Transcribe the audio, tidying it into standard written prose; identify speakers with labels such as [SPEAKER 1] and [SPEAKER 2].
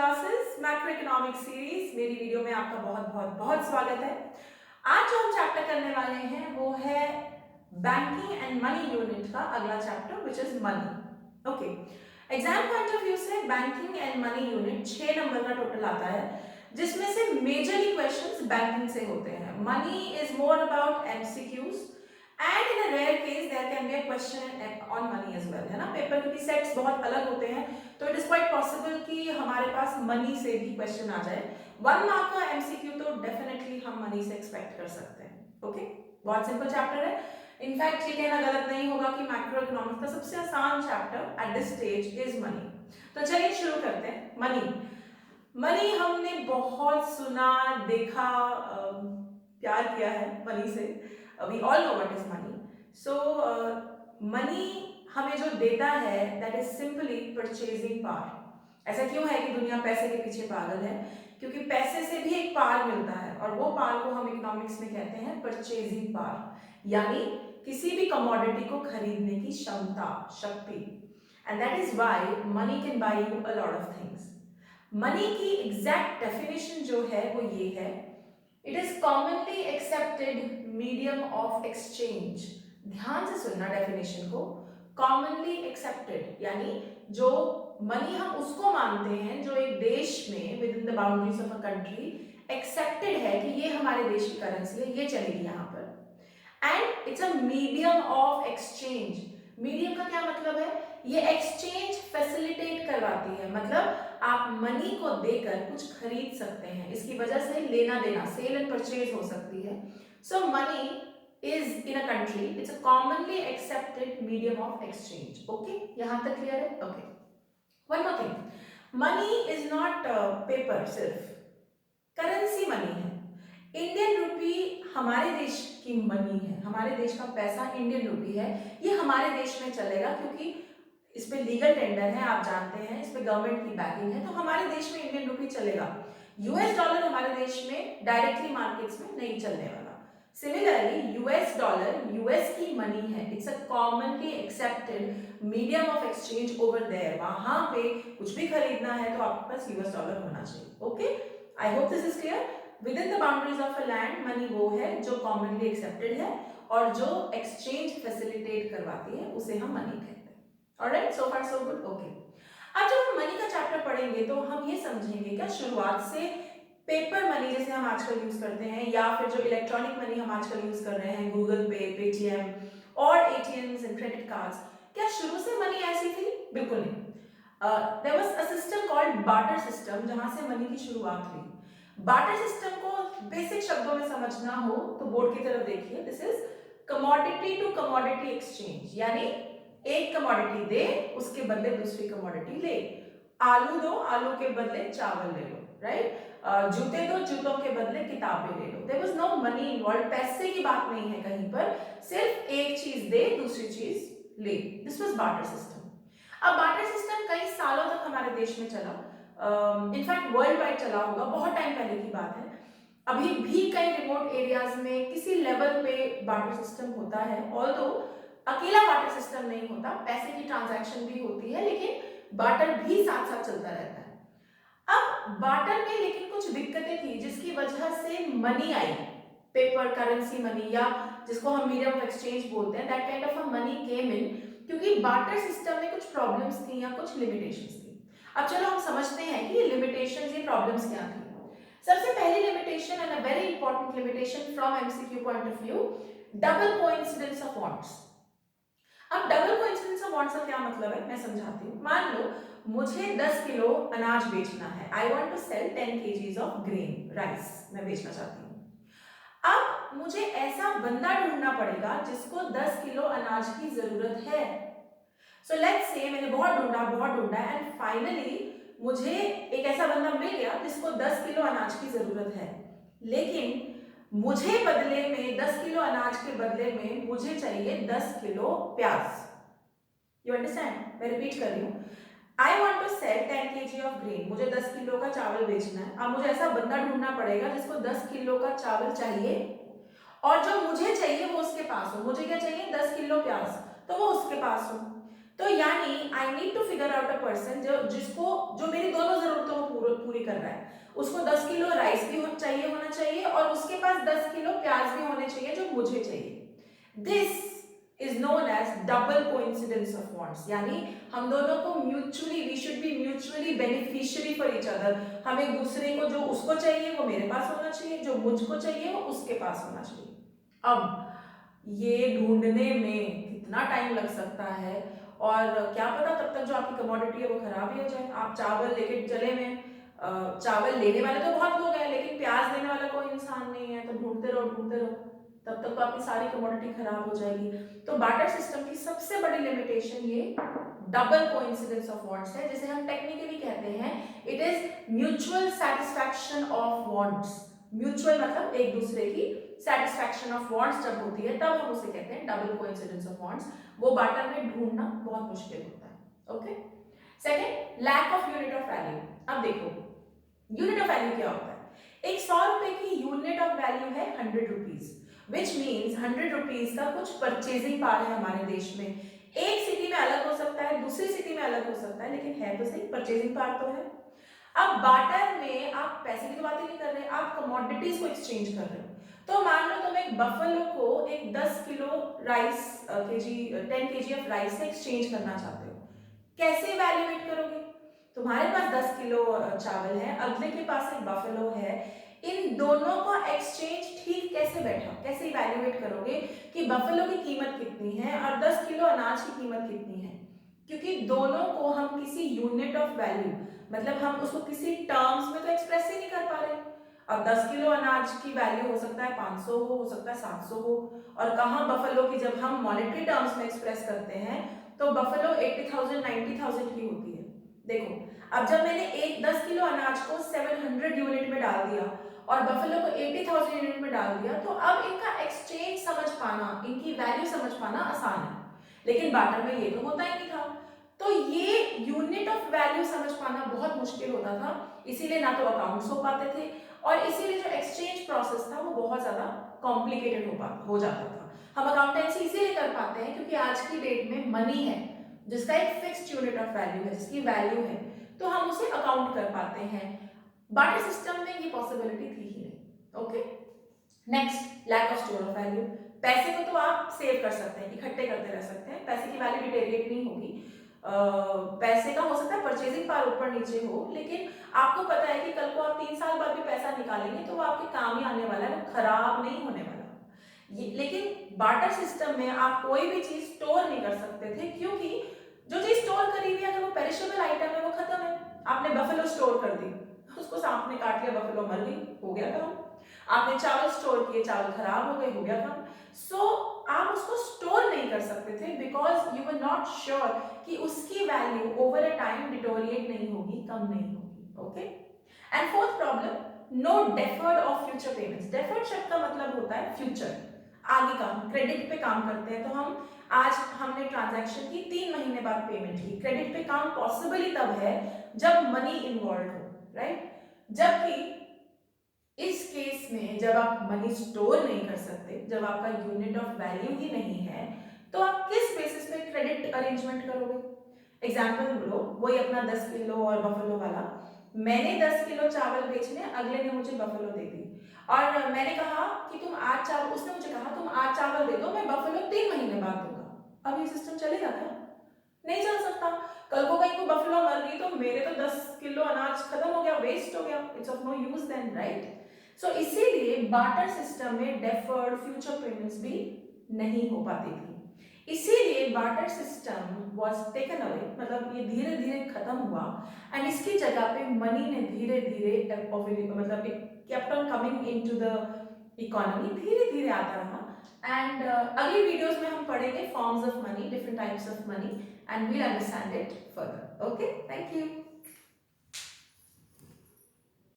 [SPEAKER 1] Classes macro economic series मेरी video में आपका बहुत बहुत बहुत स्वागत है। आज जो हम चैप्टर करने वाले हैं वो है बैंकिंग एंड मनी यूनिट का अगला chapter which is money. Okay, exam point of view से बैंकिंग एंड मनी यूनिट 6 नंबर का टोटल आता है, जिसमें से मेजरली क्वेश्चंस बैंकिंग से होते हैं। Money is more about MCQs and in a rare case there can be a question on money as well, है ना। पेपर के सेट्स बहुत अलग होते हैं, तो इट इज क्वाइट पॉसिबल कि हमारे पास मनी से भी क्वेश्चन आ जाए। 1 मार्क का एमसीक्यू तो डेफिनेटली हम मनी से एक्सपेक्ट कर सकते हैं। ओके, बहुत सिंपल चैप्टर है। इनफैक्ट ये कहना गलत नहीं होगा कि मैक्रो इकोनॉमिक्स का सबसे आसान chapter at this stage is money. तो चलिए शुरू करते हैं। मनी हमने बहुत सुना, देखा, प्यार किया है मनी से। We all know what is money. So money हमें जो देता है that is simply purchasing power. ऐसा क्यों है कि दुनिया पैसे के पीछे पागल है? क्योंकि पैसे से भी एक पावर मिलता है, और वो पावर को हम इकोनॉमिक्स में कहते हैं परचेजिंग पावर, यानी किसी भी कमोडिटी को खरीदने की क्षमता, शक्ति। And that is why money can buy you a lot of things. Money की एग्जैक्ट डेफिनेशन जो है वो ये है, it is commonly accepted medium of exchange. ध्यान से सुनना डेफिनेशन को। कॉमनली एक्सेप्टेड यानी जो मनी हम उसको मानते हैं जो एक देश में with in the boundaries of a country accepted है कि ये हमारे देश की करेंसी है, ये चलेगी यहाँ पर। And it's a medium of exchange. Medium का क्या मतलब है? ये एक्सचेंज फैसिलिटेट करवाती है, मतलब आप मनी को देकर कुछ खरीद सकते हैं, इसकी वजह से लेना देना, सेल एंड परचेज हो सकती है। सो money is in a country, it's a commonly accepted medium of exchange. Okay, यहाँ तक क्लियर है? Okay, one more thing, money is not paper, सिर्फ करेंसी मनी है। इंडियन रुपी हमारे देश की मनी है, हमारे देश का पैसा इंडियन रुपी है, ये हमारे देश में चलेगा क्योंकि इस पे लीगल टेंडर है, आप जानते हैं, इस पे गवर्नमेंट की बैकिंग है, तो हमारे देश में इंडियन रुपी चलेगा। यूएस डॉलर हमारे देश में डायरेक्टली मार्केट्स में नहीं चलने वाला। सिमिलरली यूएस डॉलर यूएस की मनी है, it's a commonly accepted medium of exchange over there. वहां पे कुछ भी खरीदना है तो आपके पास यूएस डॉलर होना चाहिए। Okay, I hope this is clear. With in the boundaries of a land money वो है जो कॉमनली एक्सेप्टेड है, और जो एक्सचेंज फैसिलिटेट करवाती है उसे हम मनी कहते हैं। ऑलराइट, सो फार सो गुड। ओके, अब जब हम मनी का चैप्टर पढ़ेंगे तो हम ये समझेंगे क्या शुरुआत से पेपर मनी जैसे हम आजकल यूज करते हैं, या फिर जो इलेक्ट्रॉनिक मनी हम आजकल यूज कर रहे हैं, गूगल पे, पेटीएम और एटीएम्स एंड क्रेडिट कार्ड्स, क्या शुरू से मनी ऐसी थी? बिल्कुल नहीं। There was a system called barter system, जहां से मनी की शुरुआत हुई। बार्टर सिस्टम को बेसिक शब्दों में समझना हो तो बोर्ड की तरफ देखिए। This is commodity to commodity exchange, यानी एक कमोडिटी दे, उसके बदले दूसरी कमोडिटी ले। आलू दो, आलू के बदले चावल ले लो, राइट? जूते दो, जूतों के बदले किताबें ले लो। There was no money involve, पैसे की बात नहीं है कहीं पर, सिर्फ एक चीज दे, दूसरी चीज ले। This was barter system. अब बार्टर सिस्टम कई सालों तक हमारे देश में चला, इनफैक्ट वर्ल्ड वाइड चला होगा, बहुत टाइम पहले की बात है। अभी भी कई रिमोट एरियाज में किसी लेवल पे बार्टर सिस्टम होता है, ऑल्दो अकेला बार्टर सिस्टम नहीं होता, पैसे की ट्रांजैक्शन भी होती है, लेकिन बार्टर भी साथ साथ चलता रहता है। अब बार्टर में लेकिन कुछ दिक्कतें थी जिसकी वजह से मनी आई, पेपर करेंसी मनी, या जिसको हम मीडियम ऑफ एक्सचेंज बोलते हैं, that kind of a money came in, क्योंकि बार्टर सिस्टम में कुछ प्रॉब्लम्स थी या कुछ लिमिटेशंस थी। अब चलो हम समझते हैं कि ये लिमिटेशंस, ये प्रॉब्लम्स क्या थी। सबसे पहली limitation and a very important limitation from MCQ point of view, double coincidence of wants. अब डबल कोइंसिडेंस ऑफ वांट्स का क्या मतलब है, मैं समझाती हूँ। मान लो मुझे 10 किलो अनाज बेचना है, I want to sell 10 kgs of grain, rice मैं बेचना चाहती हूँ। अब मुझे ऐसा बंदा ढूंढना पड़ेगा जिसको 10 किलो अनाज की जरूरत है। सो लेट्स से मैंने बहुत ढूंढा एंड फाइनली मुझे एक ऐसा बंदा मिल गया जिसको 10 किलो अनाज की जरूरत है, लेकिन मुझे बदले में 10 किलो अनाज के बदले में मुझे चाहिए 10 किलो प्याज। You understand? मैं रिपीट कर रही हूँ। I want to sell 10 kg of grain, मुझे 10 किलो का चावल बेचना है। अब मुझे ऐसा बंदा ढूंढना पड़ेगा जिसको 10 किलो का चावल चाहिए, और जो मुझे चाहिए वो उसके पास हो। मुझे क्या चाहिए? 10 किलो प्याज, तो वो उसके पास हो। तो यानी I need to figure out a person जो मेरी दोनों जरूरतों को पूरी कर रहा है। उसको 10 किलो राइस भी चाहिए होना चाहिए और उसके पास 10 किलो प्याज भी होने चाहिए जो मुझे चाहिए। This is known as double coincidence of wants, यानी हम दोनों को mutually, we should be mutually beneficiary for each other. हम एक दूसरे को, जो उसको चाहिए वो मेरे पास होना चाहिए, जो मुझको चाहिए वो उसके पास होना चाहिए। अब ये ढूंढने में कितना टाइम लग सकता है और क्या पता तब तक जो आपकी कमोडिटी है वो खराब ही हो जाए। आप चावल लेके चले में, चावल लेने वाले तो बहुत लोग हैं लेकिन प्याज लेने वाला कोई इंसान नहीं है, तो ढूंढते रहो तब तक तो आपकी सारी कमोडिटी खराब हो जाएगी। तो बार्टर सिस्टम की सबसे बड़ी लिमिटेशन ये डबल कोइंसिडेंस ऑफ वांट्स है, जिसे हम टेक्निकली कहते हैं it is mutual satisfaction of wants. Mutual मतलब एक दूसरे की सैटिस्फैक्शन ऑफ वांट्स जब होती है तब हम उसे कहते हैं डबल कोइंसिडेंस ऑफ वांट्स। वो बार्टर में ढूंढना बहुत मुश्किल होता है। Okay, second, lack of unit of value. अब देखो यूनिट ऑफ वैल्यू क्या होता है। एक 100 रुपए की यूनिट ऑफ वैल्यू है 100 रुपीज, विच मीन्स 100 रुपीज का कुछ परचेजिंग पावर है हमारे देश में। एक सिटी में अलग हो सकता है, दूसरी सिटी में अलग हो सकता है, लेकिन है तो सही, परचेजिंग पावर तो है। अब बार्टर में आप पैसे की तो बात ही नहीं कर रहे, आप कमोडिटीज को एक्सचेंज कर रहे हो। तो मान लो तुम एक बफेलो को एक 10 kilo rice 10 KG of rice से एक्सचेंज करना चाहते हो, कैसे वैल्यूएट करोगे? तुम्हारे पास 10 किलो चावल है, अगले के पास एक बफेलो है, इन दोनों का एक्सचेंज ठीक कैसे बैठा, कैसे इवैल्यूएट करोगे कि बफेलो की कीमत कितनी है और 10 किलो अनाज की कीमत कितनी है? क्योंकि दोनों को हम किसी यूनिट ऑफ वैल्यू, मतलब हम उसको किसी टर्म्स में तो एक्सप्रेस ही नहीं कर पा रहे। अब 10 किलो अनाज की वैल्यू हो सकता है 500 हो सकता है 700 हो, और कहाँ बफेलो की जब हम मॉनेटरी टर्म्स में एक्सप्रेस करते हैं तो बफेलो 80,000 90,000 की होती है। देखो, अब जब मैंने एक 10 किलो अनाज को 700 यूनिट में डाल दिया और बफेलो को 80,000 यूनिट में डाल दिया, तो अब इनका एक्सचेंज समझ पाना, इनकी वैल्यू समझ पाना आसान है। लेकिन बार्टर में ये तो होता ही नहीं था, तो ये यूनिट ऑफ वैल्यू समझ पाना बहुत मुश्किल होता था। इसीलिए ना तो अकाउंट्स हो पाते थे और इसीलिए जो एक्सचेंज प्रोसेस था वो बहुत ज्यादा कॉम्प्लिकेटेड हो जाता था। हम अकाउंटेंसी इसीलिए कर पाते हैं क्योंकि आज की डेट में मनी है जिसका एक फिक्स्ड यूनिट ऑफ वैल्यू है, जिसकी वैल्यू है, तो हम उसे अकाउंट कर पाते हैं। बार्टर सिस्टम में ये पॉसिबिलिटी थी ही नहीं। Okay, next, lack of store of value. पैसे को तो आप सेव कर सकते हैं, इकट्ठे करते रह सकते हैं, पैसे की वैल्यू डिटेरिएट नहीं होगी। पैसे का हो सकता है परचेजिंग पावर ऊपर नीचे हो, लेकिन आपको पता है कि कल को आप 3 साल बाद भी पैसा निकालेंगे तो वो आपके काम ही आने वाला है, वो खराब नहीं होने वाला। लेकिन बार्टर सिस्टम में आप कोई भी चीज स्टोर नहीं कर सकते थे, क्योंकि जो चीज स्टोर करी हुई है अगर वो पेरिशेबल आइटम है वो खत्म है। आपने बफेलो स्टोर कर दी, उसको सांप ने काट लिया, बफेलो मर गई, हो गया काम। आपने चावल स्टोर किए, चावल खराब हो गए, हो गया काम। सो आप उसको स्टोर नहीं कर सकते थे because you were not sure कि उसकी value over a time deteriorate नहीं होगी, कम नहीं होगी। Okay, and fourth problem, no deferred of future payments. Deferred शब्द का मतलब होता है फ्यूचर, आगे का। हम क्रेडिट पे काम करते हैं, तो हम आज हमने ट्रांजैक्शन की 3 महीने बाद पेमेंट की। क्रेडिट पे काम पॉसिबल ही तब है जब मनी इन्वॉल्व हो, राइट? जबकि इस केस में जब आप मनी स्टोर नहीं कर सकते, जब आपका यूनिट ऑफ वैल्यू ही नहीं है, तो आप किस बेसिस पे क्रेडिट अरेंजमेंट करोगे? एग्जाम्पल लो, वही अपना 10 किलो और बफेलो वाला। मैंने 10 किलो चावल बेचने, अगले ने मुझे बफेलो दे दी और मैंने कहा कि तुम आज चावल, उसने मुझे कहा तुम आज चावल दे दो, मैं बफेलो 3 महीने बाद दूंगा। अब ये सिस्टम चलेगा क्या? नहीं चल सकता। कल को कहीं को बफेलो मर गई तो मेरे तो 10 किलो अनाज खत्म हो गया, वेस्ट हो गया, it's of no use then, right? So इसीलिए बार्टर सिस्टम में डेफर्ड फ्यूचर पेमेंट्स भी नहीं हो पाती थी। इसीलिए barter system was taken away, मतलब ये धीरे धीरे खत्म हुआ एंड इसकी जगह पे मनी ने धीरे धीरे मतलब it kept on coming into the economy, धीरे धीरे आता रहा। एंड अगली वीडियोस में हम पढ़ेंगे forms of money, different types of money, and we'll understand it further. Okay, thank you.